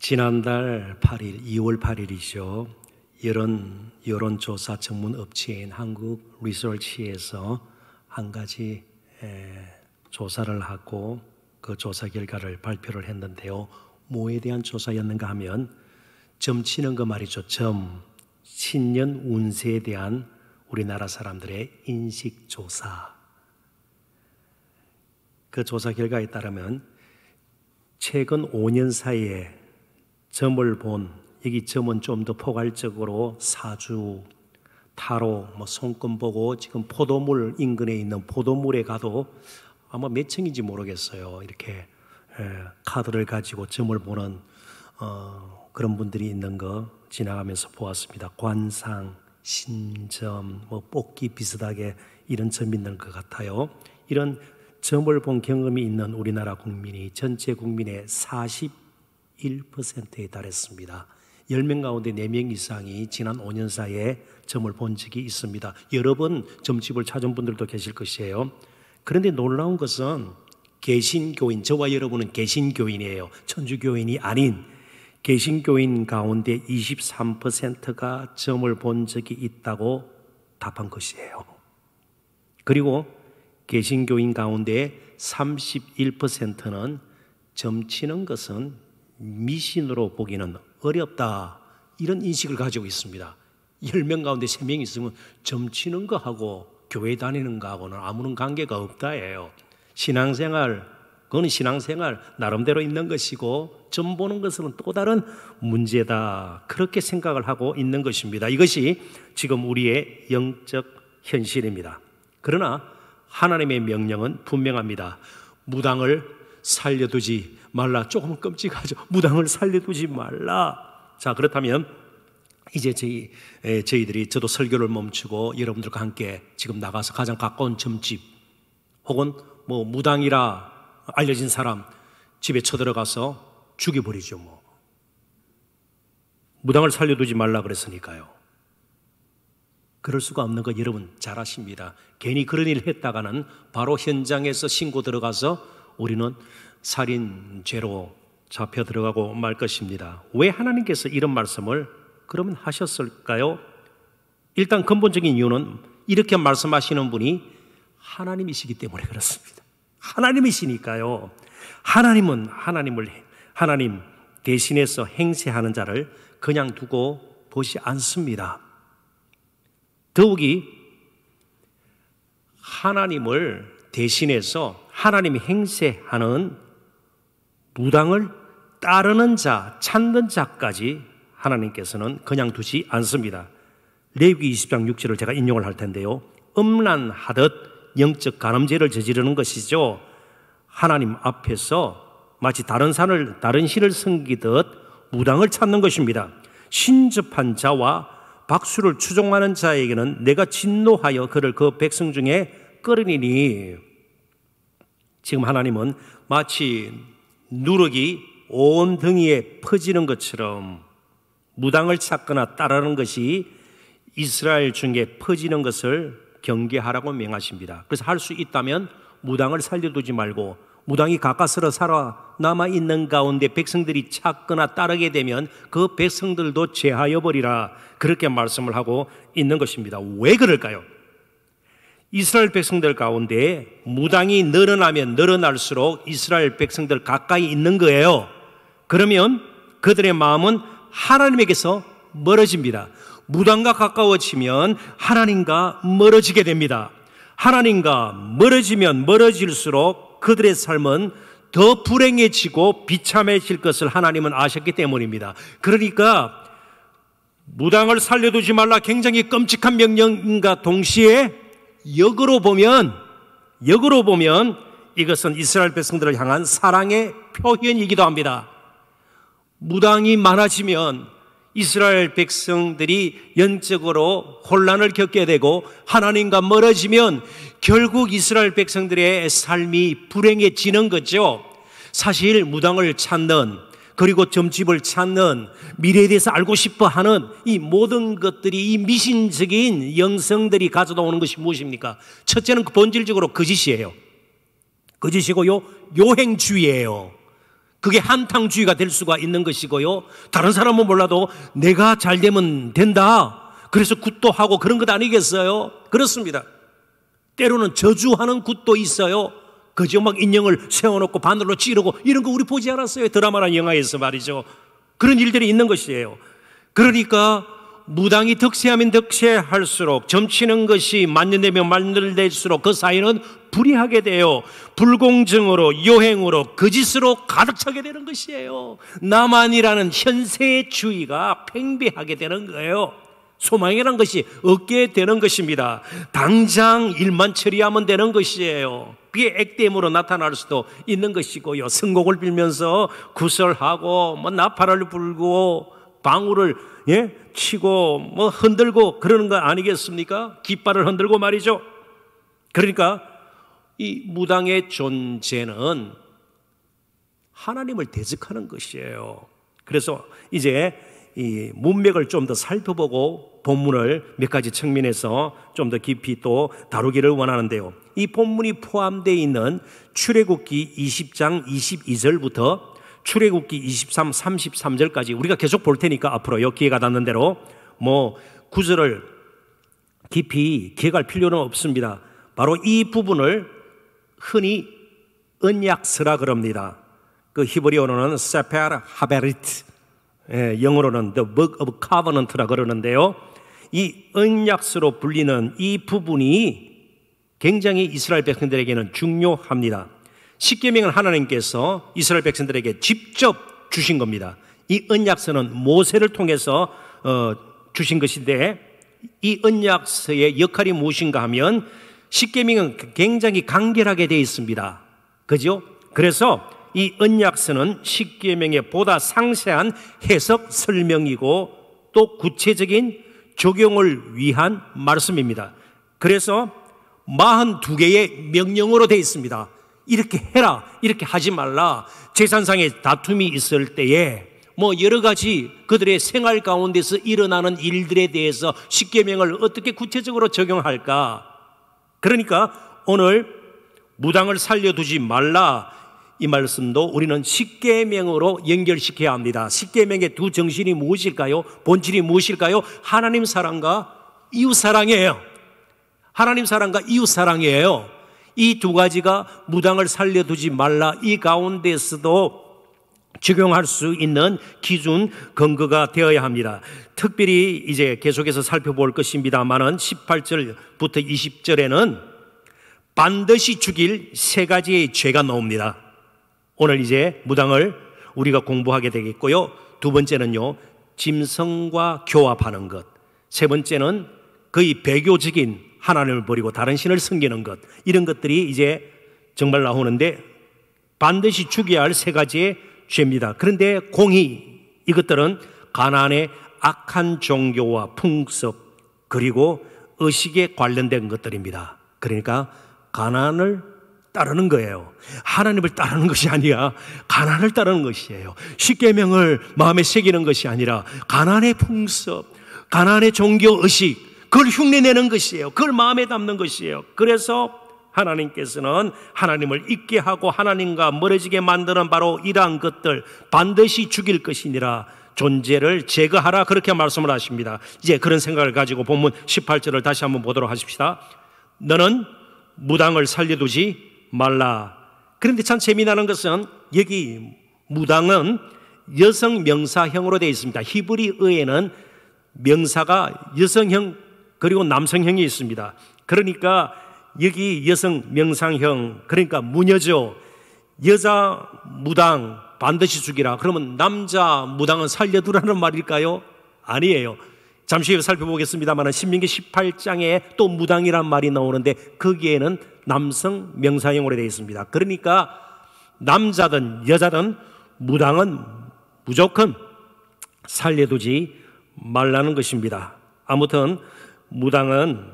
지난달 8일, 2월 8일이죠. 여론조사 전문 업체인 한국 리서치에서 한 가지 조사를 하고 그 조사 결과를 발표를 했는데요. 뭐에 대한 조사였는가 하면 점 치는 거 말이죠. 점, 신년 운세에 대한 우리나라 사람들의 인식조사. 그 조사 결과에 따르면 최근 5년 사이에 점을 본, 여기 점은 좀 더 포괄적으로 사주, 타로, 손금 보고 지금 포도물 인근에 있는 포도물에 가도 아마 몇 층인지 모르겠어요. 이렇게 카드를 가지고 점을 보는 그런 분들이 있는 거 지나가면서 보았습니다. 관상, 신점, 뽑기 비슷하게 이런 점이 있는 것 같아요. 이런 점을 본 경험이 있는 우리나라 국민이 전체 국민의 41%에 달했습니다. 10명 가운데 4명 이상이 지난 5년 사이에 점을 본 적이 있습니다. 여러 번 점집을 찾은 분들도 계실 것이에요. 그런데 놀라운 것은 개신교인, 저와 여러분은 개신교인이에요. 천주교인이 아닌 개신교인 가운데 23%가 점을 본 적이 있다고 답한 것이에요. 그리고 개신교인 가운데 31%는 점 치는 것은 미신으로 보기는 어렵다, 이런 인식을 가지고 있습니다. 10명 가운데 3명 있으면 점 치는 거하고 교회 다니는 거하고는 아무런 관계가 없다예요. 신앙생활, 그거는 신앙생활 나름대로 있는 것이고 점 보는 것은 또 다른 문제다, 그렇게 생각을 하고 있는 것입니다. 이것이 지금 우리의 영적 현실입니다. 그러나 하나님의 명령은 분명합니다. 무당을 살려두지 말라. 조금 끔찍하죠. 무당을 살려두지 말라. 자, 그렇다면 이제 저희들이, 저도 설교를 멈추고 여러분들과 함께 지금 나가서 가장 가까운 점집 혹은 무당이라 알려진 사람 집에 쳐들어가서 죽여버리죠. 무당을 살려두지 말라 그랬으니까요. 그럴 수가 없는 거 여러분 잘 아십니다. 괜히 그런 일을 했다가는 바로 현장에서 신고 들어가서 우리는 살인죄로 잡혀 들어가고 말 것입니다. 왜 하나님께서 이런 말씀을 그러면 하셨을까요? 일단 근본적인 이유는 이렇게 말씀하시는 분이 하나님이시기 때문에 그렇습니다. 하나님이시니까요. 하나님 대신해서 행세하는 자를 그냥 두고 보지 않습니다. 더욱이 하나님을 대신해서 하나님이 행세하는 무당을 따르는 자, 찾는 자까지 하나님께서는 그냥 두지 않습니다. 레위기 20장 6절을 제가 인용을 할 텐데요. 음란하듯 영적 간음죄를 저지르는 것이죠. 하나님 앞에서 마치 다른 신을 섬기듯 무당을 찾는 것입니다. 신접한 자와 박수를 추종하는 자에게는 내가 진노하여 그를 그 백성 중에 끌으리니, 지금 하나님은 마치 누룩이 온 등이에 퍼지는 것처럼 무당을 찾거나 따르는 것이 이스라엘 중에 퍼지는 것을 경계하라고 명하십니다. 그래서 할 수 있다면 무당을 살려두지 말고, 무당이 가까스로 살아남아 있는 가운데 백성들이 찾거나 따르게 되면 그 백성들도 제하여 버리라, 그렇게 말씀을 하고 있는 것입니다. 왜 그럴까요? 이스라엘 백성들 가운데 무당이 늘어나면 늘어날수록 이스라엘 백성들 가까이 있는 거예요. 그러면 그들의 마음은 하나님에게서 멀어집니다. 무당과 가까워지면 하나님과 멀어지게 됩니다. 하나님과 멀어지면 멀어질수록 그들의 삶은 더 불행해지고 비참해질 것을 하나님은 아셨기 때문입니다. 그러니까 무당을 살려두지 말라, 굉장히 끔찍한 명령인가 동시에 역으로 보면 이것은 이스라엘 백성들을 향한 사랑의 표현이기도 합니다. 무당이 많아지면 이스라엘 백성들이 영적으로 혼란을 겪게 되고 하나님과 멀어지면 결국 이스라엘 백성들의 삶이 불행해지는 거죠. 사실 무당을 찾는, 그리고 점집을 찾는, 미래에 대해서 알고 싶어 하는 이 모든 것들이, 이 미신적인 영성들이 가져다 오는 것이 무엇입니까? 첫째는 본질적으로 거짓이에요. 거짓이고요, 요행주의예요. 그게 한탕주의가 될 수가 있는 것이고요. 다른 사람은 몰라도 내가 잘 되면 된다. 그래서 굿도 하고 그런 것 아니겠어요? 그렇습니다. 때로는 저주하는 굿도 있어요. 그저 막 인형을 세워놓고 바늘로 찌르고 이런 거 우리 보지 않았어요? 드라마나 영화에서 말이죠. 그런 일들이 있는 것이에요. 그러니까 무당이 득세하면 득세할수록, 점치는 것이 만년되면 만년될수록 그 사이는 불이하게 돼요. 불공정으로, 요행으로, 거짓으로 가득 차게 되는 것이에요. 나만이라는 현세주의가 팽배하게 되는 거예요. 소망이라는 것이 없게 되는 것입니다. 당장 일만 처리하면 되는 것이에요. 그게 액땜으로 나타날 수도 있는 것이고요. 선곡을 빌면서 구설하고 뭐 나팔을 불고 방울을 치고 뭐 흔들고 그러는 거 아니겠습니까? 깃발을 흔들고 말이죠. 그러니까 이 무당의 존재는 하나님을 대적하는 것이에요. 그래서 이제 이 문맥을 좀 더 살펴보고 본문을 몇 가지 측면에서 좀 더 깊이 또 다루기를 원하는데요. 이 본문이 포함되어 있는 출애굽기 20장 22절부터 출애굽기 23, 33절까지 우리가 계속 볼 테니까 앞으로요, 기회가 닿는 대로 뭐 구절을 깊이 기억할 필요는 없습니다. 바로 이 부분을 흔히 언약서라 그럽니다. 그 히브리어로는 세페르 하베리트, 영어로는 The Book of Covenant라 그러는데요. 이 언약서로 불리는 이 부분이 굉장히 이스라엘 백성들에게는 중요합니다. 십계명은 하나님께서 이스라엘 백성들에게 직접 주신 겁니다. 이 언약서는 모세를 통해서 주신 것인데, 이 언약서의 역할이 무엇인가 하면 십계명은 굉장히 간결하게 되어 있습니다. 그죠? 그래서 이 언약서는 십계명의 보다 상세한 해석 설명이고 또 구체적인 적용을 위한 말씀입니다. 그래서 42개의 명령으로 되어 있습니다. 이렇게 해라, 이렇게 하지 말라. 재산상의 다툼이 있을 때에 뭐 여러 가지 그들의 생활 가운데서 일어나는 일들에 대해서 십계명을 어떻게 구체적으로 적용할까? 그러니까 오늘 무당을 살려두지 말라, 이 말씀도 우리는 십계명으로 연결시켜야 합니다. 십계명의 두 정신이 무엇일까요? 본질이 무엇일까요? 하나님 사랑과 이웃 사랑이에요. 하나님 사랑과 이웃 사랑이에요. 이 두 가지가 무당을 살려두지 말라, 이 가운데서도 적용할 수 있는 기준 근거가 되어야 합니다. 특별히 이제 계속해서 살펴볼 것입니다만은 18절부터 20절에는 반드시 죽일 세 가지의 죄가 나옵니다. 오늘 이제 무당을 우리가 공부하게 되겠고요. 두 번째는요, 짐승과 교합하는 것. 세 번째는 거의 배교적인 하나님을 버리고 다른 신을 섬기는 것. 이런 것들이 이제 정말 나오는데 반드시 죽여야 할 세 가지의 죄입니다. 그런데 공히 이것들은 가나안의 악한 종교와 풍습 그리고 의식에 관련된 것들입니다. 그러니까 가나안을 따르는 거예요. 하나님을 따르는 것이 아니라 가나안을 따르는 것이에요. 십계명을 마음에 새기는 것이 아니라 가나안의 풍습, 가나안의 종교 의식, 그걸 흉내내는 것이에요. 그걸 마음에 담는 것이에요. 그래서 하나님께서는 하나님을 잊게 하고 하나님과 멀어지게 만드는 바로 이러한 것들 반드시 죽일 것이니라, 존재를 제거하라, 그렇게 말씀을 하십니다. 이제 그런 생각을 가지고 본문 18절을 다시 한번 보도록 하십시다. 너는 무당을 살려두지 말라. 그런데 참 재미나는 것은 여기 무당은 여성 명사형으로 되어 있습니다. 히브리어에는 명사가 여성형 그리고 남성형이 있습니다. 그러니까 여기 여성 명사형, 그러니까 무녀죠. 여자 무당 반드시 죽이라. 그러면 남자 무당은 살려두라는 말일까요? 아니에요. 잠시 후에 살펴보겠습니다만 신명기 18장에 또 무당이란 말이 나오는데 거기에는 남성 명사형으로 되어 있습니다. 그러니까 남자든 여자든 무당은 무조건 살려두지 말라는 것입니다. 아무튼 무당은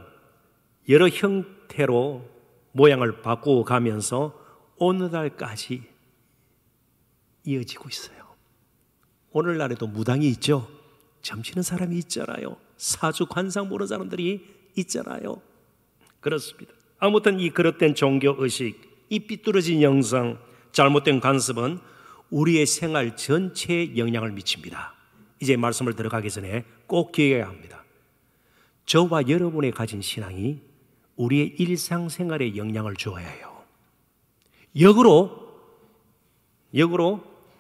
여러 형태로 모양을 바꾸어 가면서 오늘날까지 이어지고 있어요. 오늘날에도 무당이 있죠. 점치는 사람이 있잖아요. 사주 관상 보는 사람들이 있잖아요. 그렇습니다. 아무튼 이 그릇된 종교의식, 이 삐뚤어진 영상, 잘못된 관습은 우리의 생활 전체에 영향을 미칩니다. 이제 말씀을 들어가기 전에 꼭 기억해야 합니다. 저와 여러분이 가진 신앙이 우리의 일상생활에 영향을 주어야 해요. 역으로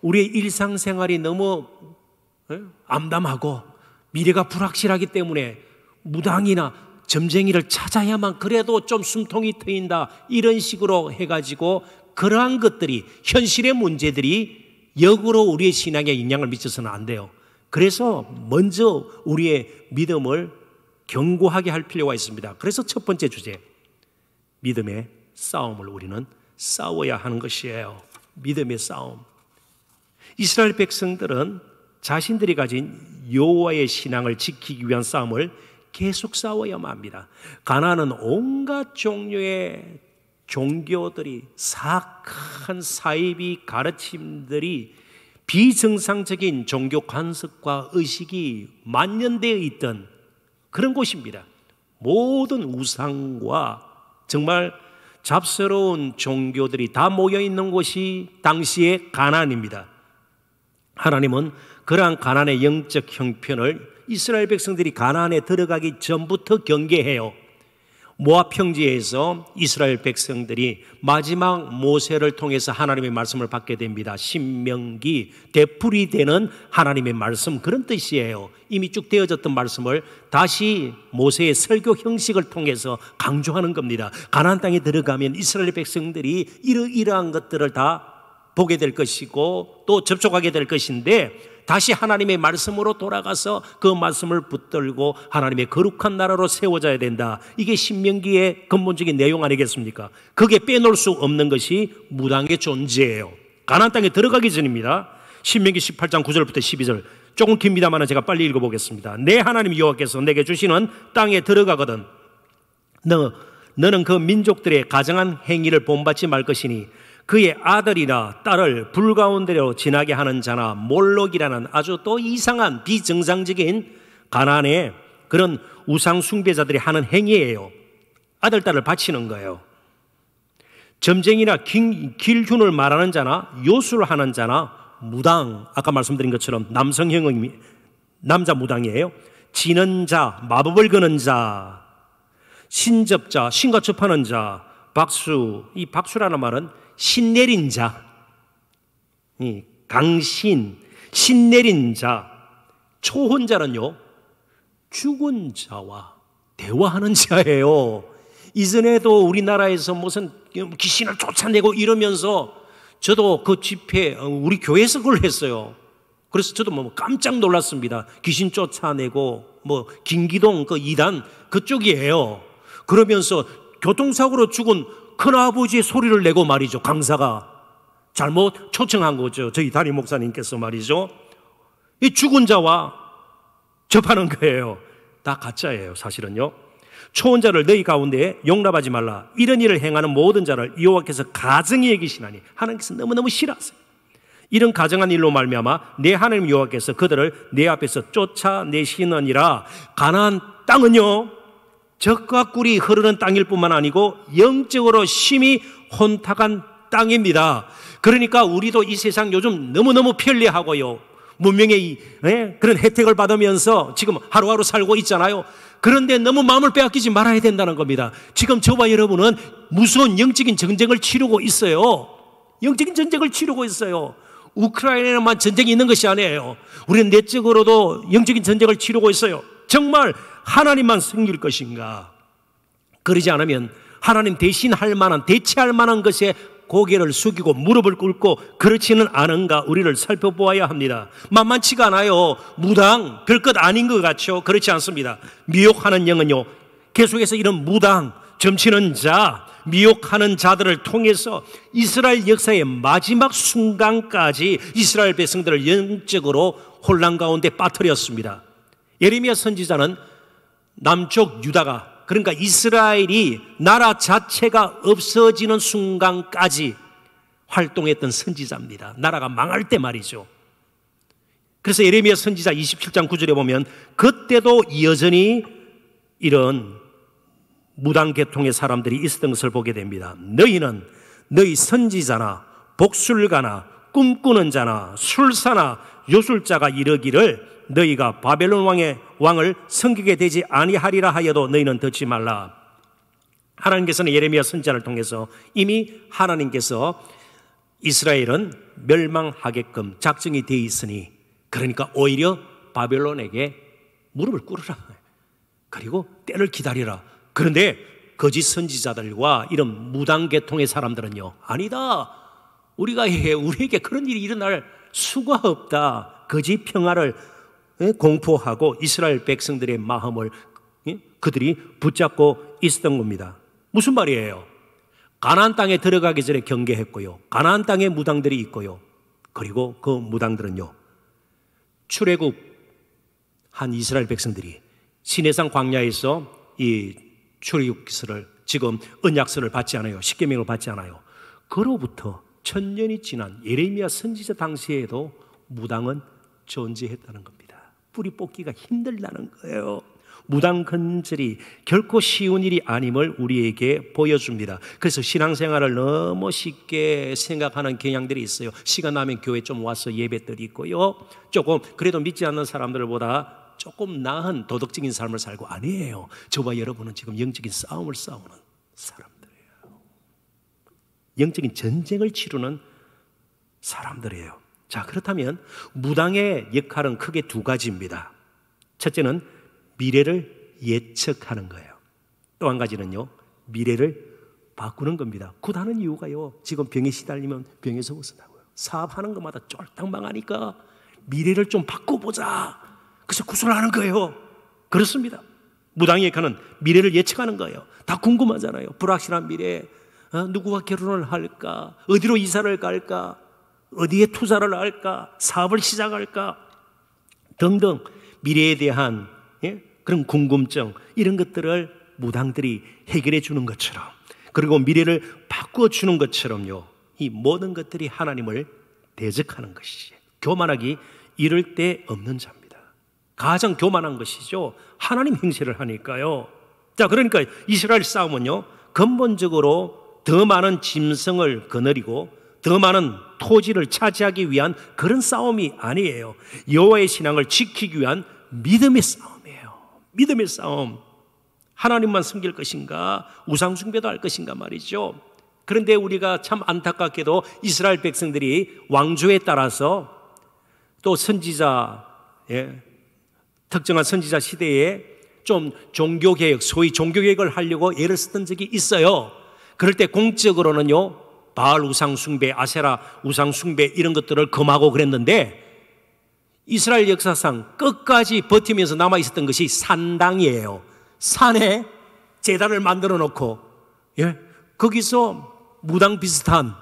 우리의 일상생활이 너무 암담하고 미래가 불확실하기 때문에 무당이나 점쟁이를 찾아야만 그래도 좀 숨통이 트인다, 이런 식으로 해가지고 그러한 것들이, 현실의 문제들이 역으로 우리의 신앙에 영향을 미쳐서는 안 돼요. 그래서 먼저 우리의 믿음을 견고하게 할 필요가 있습니다. 그래서 첫 번째 주제, 믿음의 싸움을 우리는 싸워야 하는 것이에요. 믿음의 싸움. 이스라엘 백성들은 자신들이 가진 여호와의 신앙을 지키기 위한 싸움을 계속 싸워야만 합니다. 가나안은 온갖 종류의 종교들이, 사악한 사이비 가르침들이, 비정상적인 종교 관습과 의식이 만연되어 있던 그런 곳입니다. 모든 우상과 정말 잡스러운 종교들이 다 모여있는 곳이 당시의 가나안입니다. 하나님은 그러한 가나안의 영적 형편을 이스라엘 백성들이 가나안에 들어가기 전부터 경계해요. 모압 평지에서 이스라엘 백성들이 마지막 모세를 통해서 하나님의 말씀을 받게 됩니다. 신명기, 되풀이 되는 하나님의 말씀, 그런 뜻이에요. 이미 쭉 되어졌던 말씀을 다시 모세의 설교 형식을 통해서 강조하는 겁니다. 가나안 땅에 들어가면 이스라엘 백성들이 이러이러한 것들을 다 보게 될 것이고 또 접촉하게 될 것인데, 다시 하나님의 말씀으로 돌아가서 그 말씀을 붙들고 하나님의 거룩한 나라로 세워져야 된다. 이게 신명기의 근본적인 내용 아니겠습니까? 그게 빼놓을 수 없는 것이 무당의 존재예요. 가나안 땅에 들어가기 전입니다. 신명기 18장 9절부터 12절, 조금 깁니다만 제가 빨리 읽어보겠습니다. 내 하나님 여호와께서 내게 주시는 땅에 들어가거든 너는 그 민족들의 가정한 행위를 본받지 말 것이니 그의 아들이나 딸을 불 가운데로 지나게 하는 자나 몰록이라는 아주 또 이상한 비정상적인 가나안의 그런 우상 숭배자들이 하는 행위예요. 아들, 딸을 바치는 거예요. 점쟁이나 길흉을 말하는 자나 요술을 하는 자나 무당, 아까 말씀드린 것처럼 남성형이 남자 무당이에요. 지는 자, 마법을 거는 자, 신접자, 신과 접하는 자, 박수. 이 박수라는 말은 신내린 자, 강신, 신내린 자. 초혼자는요, 죽은 자와 대화하는 자예요. 이전에도 우리나라에서 무슨 귀신을 쫓아내고 이러면서 저도 그 집회, 우리 교회에서 그걸 했어요. 그래서 저도 뭐 깜짝 놀랐습니다. 귀신 쫓아내고 뭐 김기동 그 이단 그쪽이에요. 그러면서 교통사고로 죽은 큰아버지의 소리를 내고 말이죠. 강사가 잘못 초청한 거죠. 저희 담임 목사님께서 말이죠. 이 죽은 자와 접하는 거예요. 다 가짜예요, 사실은요. 초혼자를 너희 가운데 용납하지 말라. 이런 일을 행하는 모든 자를 여호와께서 가증히 여기시나니 하나님께서 너무너무 싫어하세요. 이런 가증한 일로 말미암아 내 하나님 여호와께서 그들을 내 앞에서 쫓아내시느니라. 가나안 땅은요, 젖과 꿀이 흐르는 땅일 뿐만 아니고 영적으로 심히 혼탁한 땅입니다. 그러니까 우리도 이 세상 요즘 너무너무 편리하고요, 문명의 그런 혜택을 받으면서 지금 하루하루 살고 있잖아요. 그런데 너무 마음을 빼앗기지 말아야 된다는 겁니다. 지금 저와 여러분은 무서운 영적인 전쟁을 치르고 있어요. 영적인 전쟁을 치르고 있어요. 우크라이나에만 전쟁이 있는 것이 아니에요. 우리는 내적으로도 영적인 전쟁을 치르고 있어요. 정말 하나님만 섬길 것인가? 그러지 않으면 하나님 대신할 만한, 대체할 만한 것에 고개를 숙이고 무릎을 꿇고 그렇지는 않은가 우리를 살펴보아야 합니다. 만만치가 않아요. 무당 별것 아닌 것 같죠? 그렇지 않습니다. 미혹하는 영은요, 계속해서 이런 무당, 점치는 자, 미혹하는 자들을 통해서 이스라엘 역사의 마지막 순간까지 이스라엘 백성들을 영적으로 혼란 가운데 빠뜨렸습니다. 예레미야 선지자는 남쪽 유다가, 그러니까 이스라엘이 나라 자체가 없어지는 순간까지 활동했던 선지자입니다. 나라가 망할 때 말이죠. 그래서 예레미야 선지자 27장 9절에 보면 그때도 여전히 이런 무당 계통의 사람들이 있었던 것을 보게 됩니다. 너희는 너희 선지자나 복술가나 꿈꾸는 자나 술사나 요술자가 이르기를 너희가 바벨론 왕을 섬기게 되지 아니하리라 하여도 너희는 듣지 말라. 하나님께서는 예레미야 선지자를 통해서 이미 하나님께서 이스라엘은 멸망하게끔 작정이 되어 있으니, 그러니까 오히려 바벨론에게 무릎을 꿇으라, 그리고 때를 기다리라. 그런데 거짓 선지자들과 이런 무당계통의 사람들은요, 아니다, 우리에게 그런 일이 일어날 수가 없다. 거짓 평화를 공포하고 이스라엘 백성들의 마음을 그들이 붙잡고 있었던 겁니다. 무슨 말이에요? 가나안 땅에 들어가기 전에 경계했고요, 가나안 땅에 무당들이 있고요, 그리고 그 무당들은요, 출애굽한 이스라엘 백성들이 시내산 광야에서 이 출애굽기서를, 지금 언약서를 받지 않아요. 십계명을 받지 않아요. 그로부터 1000년이 지난 예레미야 선지자 당시에도 무당은 존재했다는 겁니다. 뿌리 뽑기가 힘들다는 거예요. 무당 건절이 결코 쉬운 일이 아님을 우리에게 보여줍니다. 그래서 신앙생활을 너무 쉽게 생각하는 경향들이 있어요. 시간 나면 교회 좀 와서 예배 드리고요, 조금 그래도 믿지 않는 사람들보다 조금 나은 도덕적인 삶을 살고, 아니에요. 저와 여러분은 지금 영적인 싸움을 싸우는 사람들이에요. 영적인 전쟁을 치르는 사람들이에요. 자, 그렇다면 무당의 역할은 크게 두 가지입니다. 첫째는 미래를 예측하는 거예요. 또 한 가지는요, 미래를 바꾸는 겁니다. 굿하는 이유가요, 지금 병에 시달리면 병에서 벗어나고요, 사업하는 것마다 쫄딱 망하니까 미래를 좀 바꿔보자, 그래서 구슬하는 거예요. 그렇습니다. 무당의 역할은 미래를 예측하는 거예요. 다 궁금하잖아요. 불확실한 미래, 누구와 결혼을 할까, 어디로 이사를 갈까, 어디에 투자를 할까, 사업을 시작할까 등등 미래에 대한 그런 궁금증, 이런 것들을 무당들이 해결해 주는 것처럼, 그리고 미래를 바꾸어 주는 것처럼요, 이 모든 것들이 하나님을 대적하는 것이 교만하기 이를 데 없는 자입니다. 가장 교만한 것이죠. 하나님 행세를 하니까요. 자, 그러니까 이스라엘 싸움은요, 근본적으로 더 많은 짐승을 거느리고 더 많은 토지를 차지하기 위한 그런 싸움이 아니에요. 여호와의 신앙을 지키기 위한 믿음의 싸움이에요. 믿음의 싸움. 하나님만 섬길 것인가, 우상 숭배도 할 것인가 말이죠. 그런데 우리가 참 안타깝게도 이스라엘 백성들이 왕조에 따라서 또 선지자, 특정한 선지자 시대에 좀 종교개혁, 소위 종교개혁을 하려고 애를 쓰던 적이 있어요. 그럴 때 공적으로는요, 바알 우상숭배, 아세라 우상숭배 이런 것들을 금하고 그랬는데, 이스라엘 역사상 끝까지 버티면서 남아있었던 것이 산당이에요. 산에 제단을 만들어 놓고, 거기서 무당 비슷한,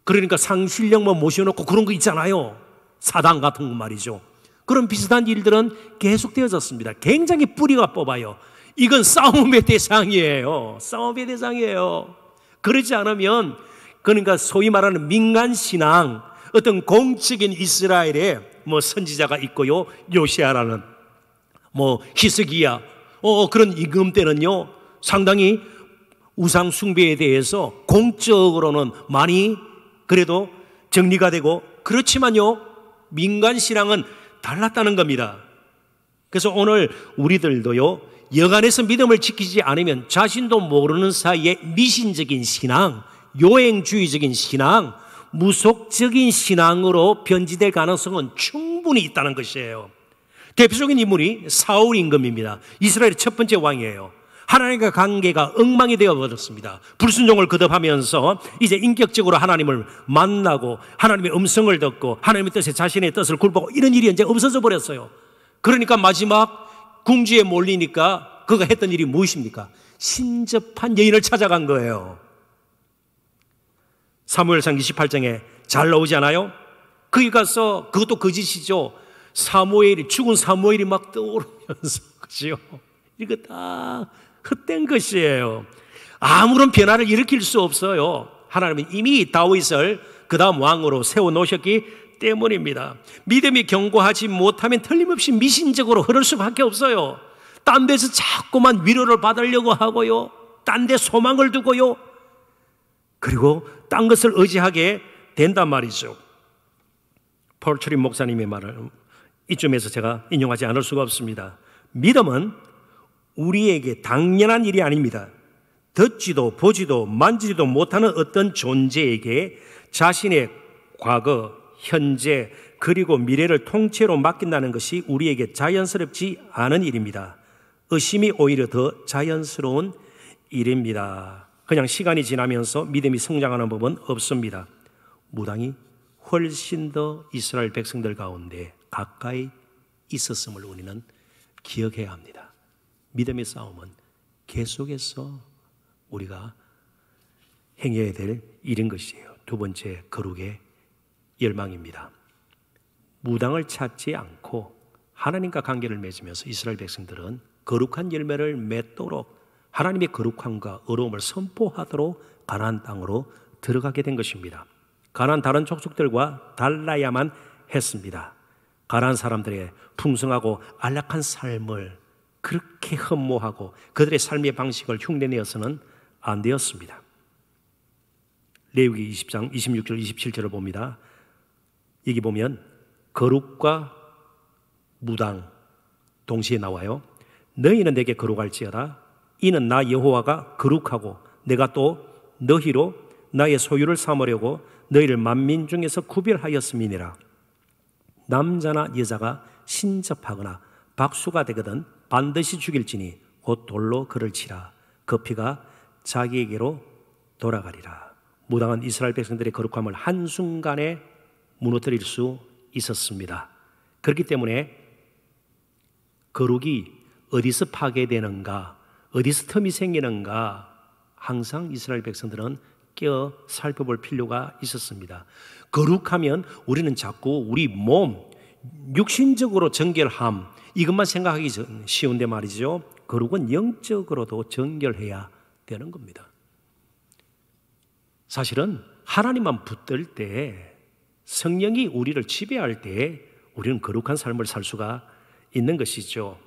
그러니까 상신령만 모셔놓고 그런 거 있잖아요. 사당 같은 거 말이죠. 그런 비슷한 일들은 계속되어졌습니다. 굉장히 뿌리가 뽑아요. 이건 싸움의 대상이에요. 싸움의 대상이에요. 그러지 않으면, 그러니까 소위 말하는 민간신앙, 어떤 공적인 이스라엘에 선지자가 있고요, 요시아라는 히스기야, 그런 임금 때는요, 상당히 우상 숭배에 대해서 공적으로는 많이 그래도 정리가 되고, 그렇지만요, 민간신앙은 달랐다는 겁니다. 그래서 오늘 우리들도요, 여간에서 믿음을 지키지 않으면 자신도 모르는 사이에 미신적인 신앙, 요행주의적인 신앙, 무속적인 신앙으로 변질될 가능성은 충분히 있다는 것이에요. 대표적인 인물이 사울 임금입니다. 이스라엘의 첫 번째 왕이에요. 하나님과 관계가 엉망이 되어버렸습니다. 불순종을 거듭하면서 이제 인격적으로 하나님을 만나고 하나님의 음성을 듣고 하나님의 뜻에 자신의 뜻을 굴복하고 이런 일이 이제 없어져 버렸어요. 그러니까 마지막 궁지에 몰리니까 그가 했던 일이 무엇입니까? 신접한 여인을 찾아간 거예요. 사무엘상 28장에 잘 나오지 않아요? 거기 가서, 그것도 거짓이죠, 죽은 사무엘이 막 떠오르면서, 그죠? 이거 다 헛된 것이에요. 아무런 변화를 일으킬 수 없어요. 하나님은 이미 다윗을 그 다음 왕으로 세워놓으셨기 때문입니다. 믿음이 견고하지 못하면 틀림없이 미신적으로 흐를 수밖에 없어요. 딴 데서 자꾸만 위로를 받으려고 하고요, 딴 데 소망을 두고요, 그리고 딴 것을 의지하게 된단 말이죠. 폴 트림 목사님의 말을 이쯤에서 제가 인용하지 않을 수가 없습니다. 믿음은 우리에게 당연한 일이 아닙니다. 듣지도 보지도 만지지도 못하는 어떤 존재에게 자신의 과거, 현재, 그리고 미래를 통째로 맡긴다는 것이 우리에게 자연스럽지 않은 일입니다. 의심이 오히려 더 자연스러운 일입니다. 그냥 시간이 지나면서 믿음이 성장하는 법은 없습니다. 무당이 훨씬 더 이스라엘 백성들 가운데 가까이 있었음을 우리는 기억해야 합니다. 믿음의 싸움은 계속해서 우리가 행해야 될 일인 것이에요. 두 번째, 거룩의 열망입니다. 무당을 찾지 않고 하나님과 관계를 맺으면서 이스라엘 백성들은 거룩한 열매를 맺도록 하나님의 거룩함과 의로움을 선포하도록 가나안 땅으로 들어가게 된 것입니다. 가나안 다른 족속들과 달라야만 했습니다. 가나안 사람들의 풍성하고 안락한 삶을 그렇게 흠모하고 그들의 삶의 방식을 흉내내어서는 안 되었습니다. 레위기 20장 26절 27절을 봅니다. 여기 보면 거룩과 무당 동시에 나와요. 너희는 내게 거룩할지어다. 이는 나 여호와가 거룩하고 내가 또 너희로 나의 소유를 삼으려고 너희를 만민 중에서 구별하였음이니라. 남자나 여자가 신접하거나 박수가 되거든 반드시 죽일지니 곧 돌로 그를 치라. 그 피가 자기에게로 돌아가리라. 무당은 이스라엘 백성들의 거룩함을 한순간에 무너뜨릴 수 있었습니다. 그렇기 때문에 거룩이 어디서 파괴되는가, 어디서 틈이 생기는가 항상 이스라엘 백성들은 깨어 살펴볼 필요가 있었습니다. 거룩하면 우리는 자꾸 우리 몸, 육신적으로 정결함 이것만 생각하기 쉬운데 말이죠. 거룩은 영적으로도 정결해야 되는 겁니다. 사실은 하나님만 붙들 때, 성령이 우리를 지배할 때 우리는 거룩한 삶을 살 수가 있는 것이죠.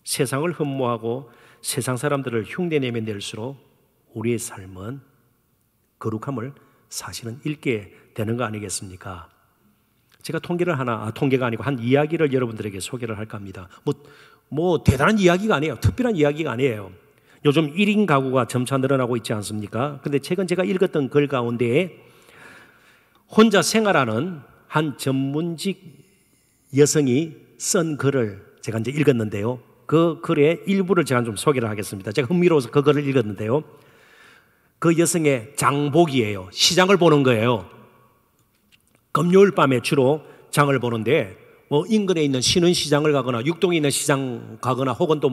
세상을 흠모하고 세상 사람들을 흉내내며 낼수록 우리의 삶은 거룩함을 사실은 잃게 되는 거 아니겠습니까? 제가 통계가 아니고 한 이야기를 여러분들에게 소개를 할까 합니다. 뭐 대단한 이야기가 아니에요. 특별한 이야기가 아니에요. 요즘 1인 가구가 점차 늘어나고 있지 않습니까? 근데 최근 제가 읽었던 글 가운데 혼자 생활하는 한 전문직 여성이 쓴 글을 제가 이제 읽었는데요. 그 글의 일부를 제가 좀 소개를 하겠습니다. 제가 흥미로워서 그 글을 읽었는데요. 그 여성의 장복이에요. 시장을 보는 거예요. 금요일 밤에 주로 장을 보는데 인근에 있는 신흥시장을 가거나 육동에 있는 시장 가거나 혹은 또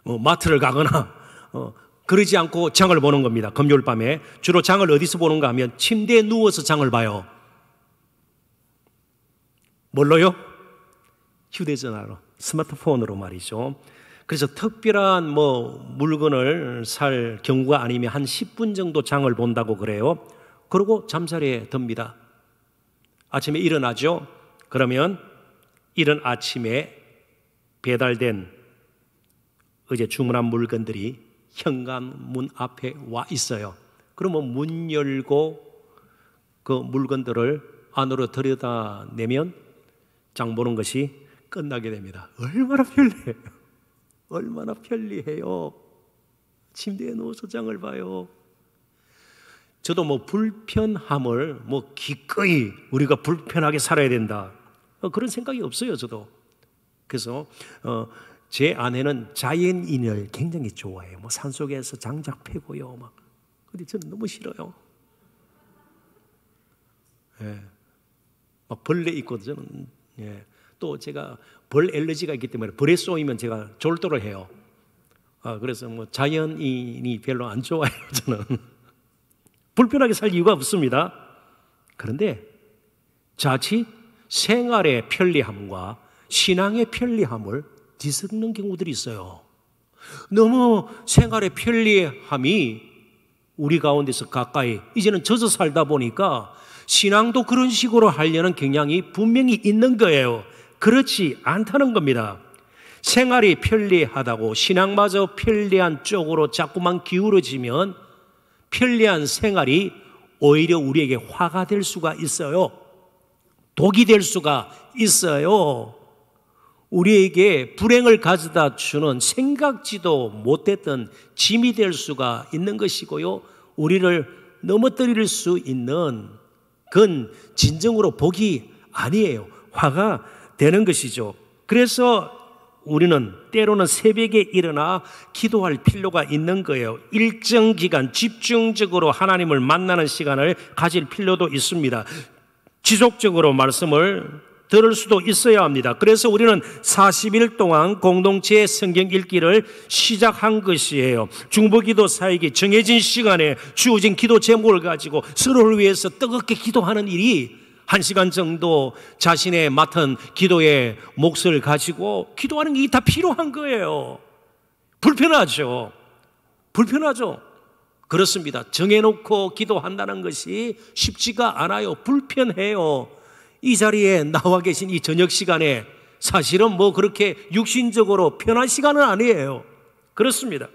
마트를 가거나 그러지 않고 장을 보는 겁니다. 금요일 밤에 주로 장을 어디서 보는가 하면 침대에 누워서 장을 봐요. 뭘로요? 휴대전화로, 스마트폰으로 말이죠. 그래서 특별한 물건을 살 경우가 아니면 한 10분 정도 장을 본다고 그래요. 그리고 잠자리에 듭니다. 아침에 일어나죠. 그러면 이른 아침에 배달된 어제 주문한 물건들이 현관문 앞에 와 있어요. 그러면 문 열고 그 물건들을 안으로 들여다내면 장 보는 것이 끝나게 됩니다. 얼마나 편리해요. 얼마나 편리해요. 침대에 누워서 장을 봐요. 저도 불편함을 기꺼이 우리가 불편하게 살아야 된다 그런 생각이 없어요. 저도. 그래서 제 아내는 자연인을 굉장히 좋아해요. 산속에서 장작 패고요. 근데 저는 너무 싫어요. 예. 벌레 있고 저는 또 제가 벌 알러지가 있기 때문에 벌에 쏘이면 제가 졸도를 해요. 그래서 자연인이 별로 안 좋아해요. 저는 불편하게 살 이유가 없습니다. 그런데 자칫 생활의 편리함과 신앙의 편리함을 뒤섞는 경우들이 있어요. 너무 생활의 편리함이 우리 가운데서 가까이 이제는 젖어 살다 보니까 신앙도 그런 식으로 하려는 경향이 분명히 있는 거예요. 그렇지 않다는 겁니다. 생활이 편리하다고 신앙마저 편리한 쪽으로 자꾸만 기울어지면 편리한 생활이 오히려 우리에게 화가 될 수가 있어요. 독이 될 수가 있어요. 우리에게 불행을 가져다 주는 생각지도 못했던 짐이 될 수가 있는 것이고요. 우리를 넘어뜨릴 수 있는 그건 진정으로 복이 아니에요. 화가 되는 것이죠. 그래서 우리는 때로는 새벽에 일어나 기도할 필요가 있는 거예요. 일정 기간 집중적으로 하나님을 만나는 시간을 가질 필요도 있습니다. 지속적으로 말씀을 들을 수도 있어야 합니다. 그래서 우리는 40일 동안 공동체 성경 읽기를 시작한 것이에요. 중보기도 사역이 정해진 시간에 주어진 기도 제목을 가지고 서로를 위해서 뜨겁게 기도하는 일이 1시간 정도 자신의 맡은 기도의 몫을 가지고 기도하는 게 다 필요한 거예요. 불편하죠. 불편하죠. 그렇습니다. 정해놓고 기도한다는 것이 쉽지가 않아요. 불편해요. 이 자리에 나와 계신 이 저녁 시간에 사실은 뭐 그렇게 육신적으로 편한 시간은 아니에요. 그렇습니다.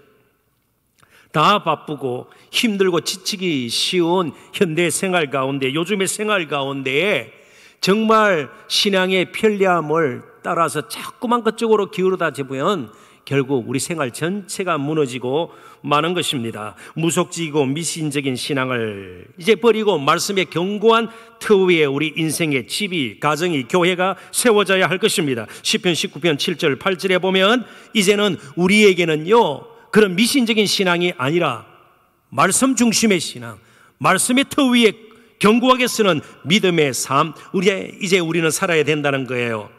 다 바쁘고 힘들고 지치기 쉬운 현대 생활 가운데, 요즘의 생활 가운데에 정말 신앙의 편리함을 따라서 자꾸만 그쪽으로 기울어다 보면 결국 우리 생활 전체가 무너지고 마는 것입니다. 무속지고 미신적인 신앙을 이제 버리고 말씀의 견고한 터 위에 우리 인생의 집이, 가정이, 교회가 세워져야 할 것입니다. 시편 19편 7절 8절에 보면 이제는 우리에게는요 그런 미신적인 신앙이 아니라 말씀 중심의 신앙, 말씀의 터 위에 견고하게 쓰는 믿음의 삶, 이제 우리는 살아야 된다는 거예요.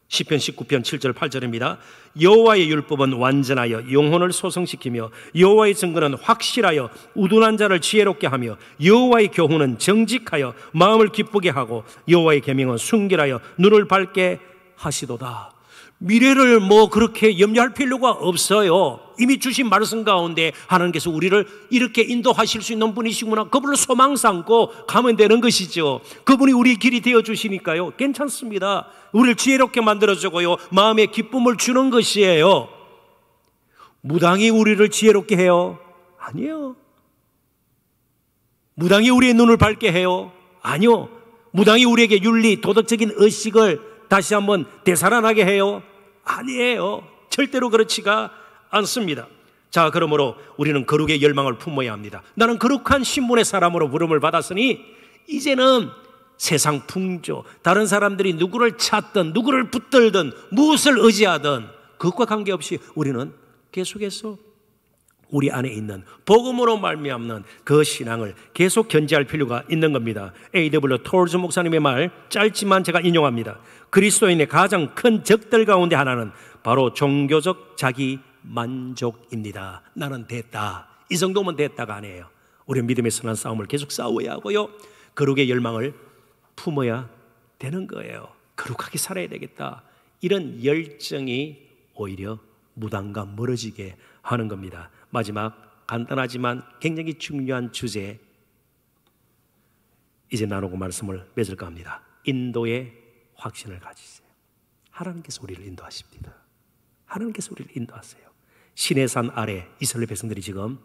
시편 19편 7절 8절입니다. 여호와의 율법은 완전하여 영혼을 소성시키며 여호와의 증거는 확실하여 우둔한 자를 지혜롭게 하며 여호와의 교훈은 정직하여 마음을 기쁘게 하고 여호와의 계명은 순결하여 눈을 밝게 하시도다. 미래를 뭐 그렇게 염려할 필요가 없어요. 이미 주신 말씀 가운데 하나님께서 우리를 이렇게 인도하실 수 있는 분이시구나, 그분을 소망 삼고 가면 되는 것이죠. 그분이 우리 길이 되어 주시니까요 괜찮습니다. 우리를 지혜롭게 만들어주고요 마음의 기쁨을 주는 것이에요. 무당이 우리를 지혜롭게 해요? 아니요. 무당이 우리의 눈을 밝게 해요? 아니요. 무당이 우리에게 윤리, 도덕적인 의식을 다시 한번 되살아나게 해요? 아니에요. 절대로 그렇지가 않습니다. 자, 그러므로 우리는 거룩의 열망을 품어야 합니다. 나는 거룩한 신분의 사람으로 부름을 받았으니 이제는 세상 풍조, 다른 사람들이 누구를 찾든 누구를 붙들든 무엇을 의지하든 그것과 관계없이 우리는 계속해서 우리 안에 있는 복음으로 말미암는 그 신앙을 계속 견지할 필요가 있는 겁니다. A.W. 톨즈 목사님의 말 짧지만 제가 인용합니다. 그리스도인의 가장 큰 적들 가운데 하나는 바로 종교적 자기 만족입니다. 나는 됐다, 이 정도면 됐다가 아니에요. 우리는 믿음의 선한 싸움을 계속 싸워야 하고요 거룩의 열망을 품어야 되는 거예요. 거룩하게 살아야 되겠다, 이런 열정이 오히려 무당과 멀어지게 하는 겁니다. 마지막 간단하지만 굉장히 중요한 주제, 이제 나누고 말씀을 맺을까 합니다. 인도의 확신을 가지세요. 하나님께서 우리를 인도하십니다. 하나님께서 우리를 인도하세요. 시내산 아래 이스라엘 백성들이 지금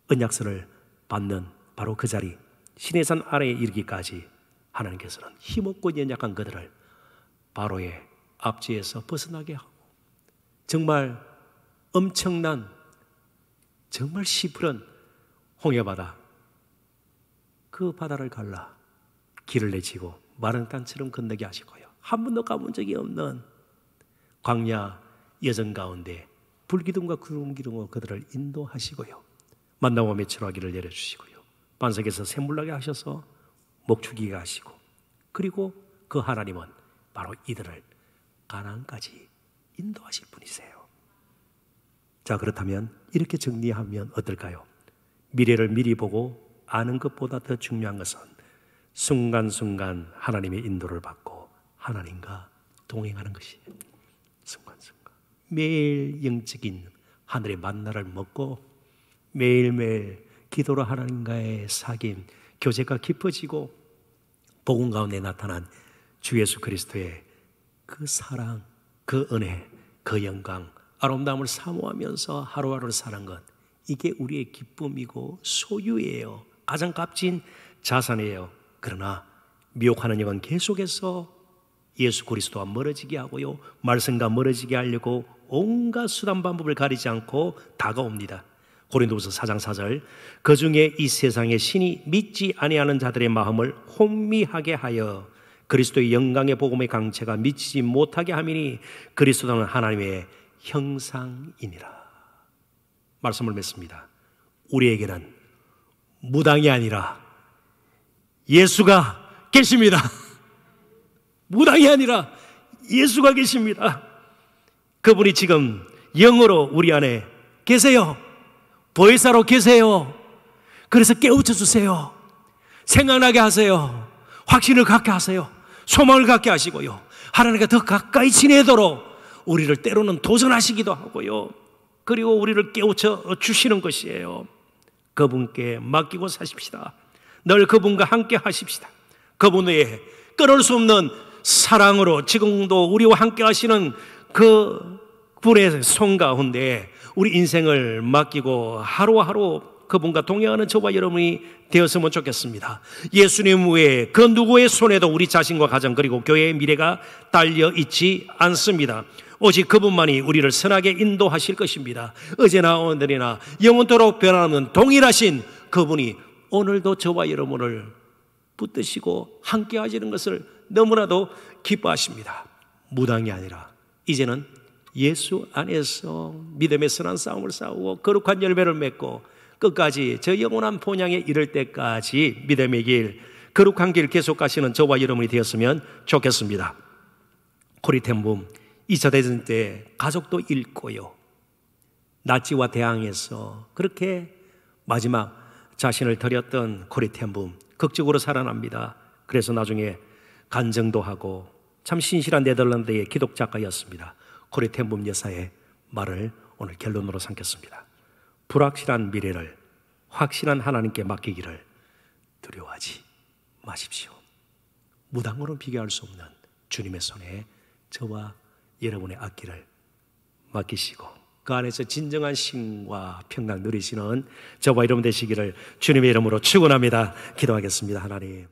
언약서를 받는 바로 그 자리, 시내산 아래에 이르기까지 하나님께서는 힘없고 연약한 그들을 바로의 압제에서 벗어나게 하고 정말 엄청난, 정말 시푸른 홍해바다, 그 바다를 갈라 길을 내치고 마른 땅처럼 건너게 하시고요 한 번도 가본 적이 없는 광야 여정 가운데 불기둥과 구름기둥으로 그들을 인도하시고요 만나와 매출하기를 내려주시고요 반석에서 샘물나게 하셔서 목축이게 하시고, 그리고 그 하나님은 바로 이들을 가나안까지 인도하실 분이세요. 자, 그렇다면 이렇게 정리하면 어떨까요? 미래를 미리 보고 아는 것보다 더 중요한 것은 순간순간 하나님의 인도를 받고 하나님과 동행하는 것이에요. 순간순간 매일 영적인 하늘의 만나를 먹고 매일매일 기도로 하나님과의 사귐, 교제가 깊어지고 복음 가운데 나타난 주 예수 그리스도의 그 사랑, 그 은혜, 그 영광, 아름다움을 사모하면서 하루하루를 사는 것, 이게 우리의 기쁨이고 소유예요. 가장 값진 자산이에요. 그러나 미혹하는 영은 계속해서 예수 그리스도와 멀어지게 하고요, 말씀과 멀어지게 하려고 온갖 수단 방법을 가리지 않고 다가옵니다. 고린도후서 4장 4절, 그 중에 이 세상의 신이 믿지 아니하는 자들의 마음을 혼미하게 하여 그리스도의 영광의 복음의 강체가 미치지 못하게 함이니 그리스도는 하나님의 형상이니라. 말씀을 맺습니다. 우리에게는 무당이 아니라 예수가 계십니다. 무당이 아니라 예수가 계십니다. 그분이 지금 영으로 우리 안에 계세요. 보혜사로 계세요. 그래서 깨우쳐 주세요. 생각나게 하세요. 확신을 갖게 하세요. 소망을 갖게 하시고요, 하나님과 더 가까이 지내도록 우리를 때로는 도전하시기도 하고요, 그리고 우리를 깨우쳐 주시는 것이에요. 그분께 맡기고 사십시다. 늘 그분과 함께 하십시다. 그분 외에 끊을 수 없는 사랑으로 지금도 우리와 함께 하시는 그 분의 손 가운데 우리 인생을 맡기고 하루하루 그분과 동행하는 저와 여러분이 되었으면 좋겠습니다. 예수님 외에 그 누구의 손에도 우리 자신과 가정 그리고 교회의 미래가 달려 있지 않습니다. 오직 그분만이 우리를 선하게 인도하실 것입니다. 어제나 오늘이나 영원토록 변함없는 동일하신 그분이 오늘도 저와 여러분을 붙드시고 함께 하시는 것을 너무나도 기뻐하십니다. 무당이 아니라 이제는 예수 안에서 믿음의 선한 싸움을 싸우고 거룩한 열매를 맺고 끝까지 저 영원한 본향에 이를 때까지 믿음의 길, 거룩한 길 계속 가시는 저와 여러분이 되었으면 좋겠습니다. 코리텐붐 2차 대전 때 가족도 잃고요, 나치와 대항해서 그렇게 마지막 자신을 드렸던 코리텐붐 극적으로 살아납니다. 그래서 나중에 간증도 하고 참 신실한 네덜란드의 기독 작가였습니다. 코리텐붐 여사의 말을 오늘 결론으로 삼겠습니다. 불확실한 미래를 확실한 하나님께 맡기기를 두려워하지 마십시오. 무당으로 비교할 수 없는 주님의 손에 저와 여러분의 앞길을 맡기시고 그 안에서 진정한 쉼과 평강 누리시는 저와 여러분 되시기를 주님의 이름으로 축원합니다. 기도하겠습니다. 하나님,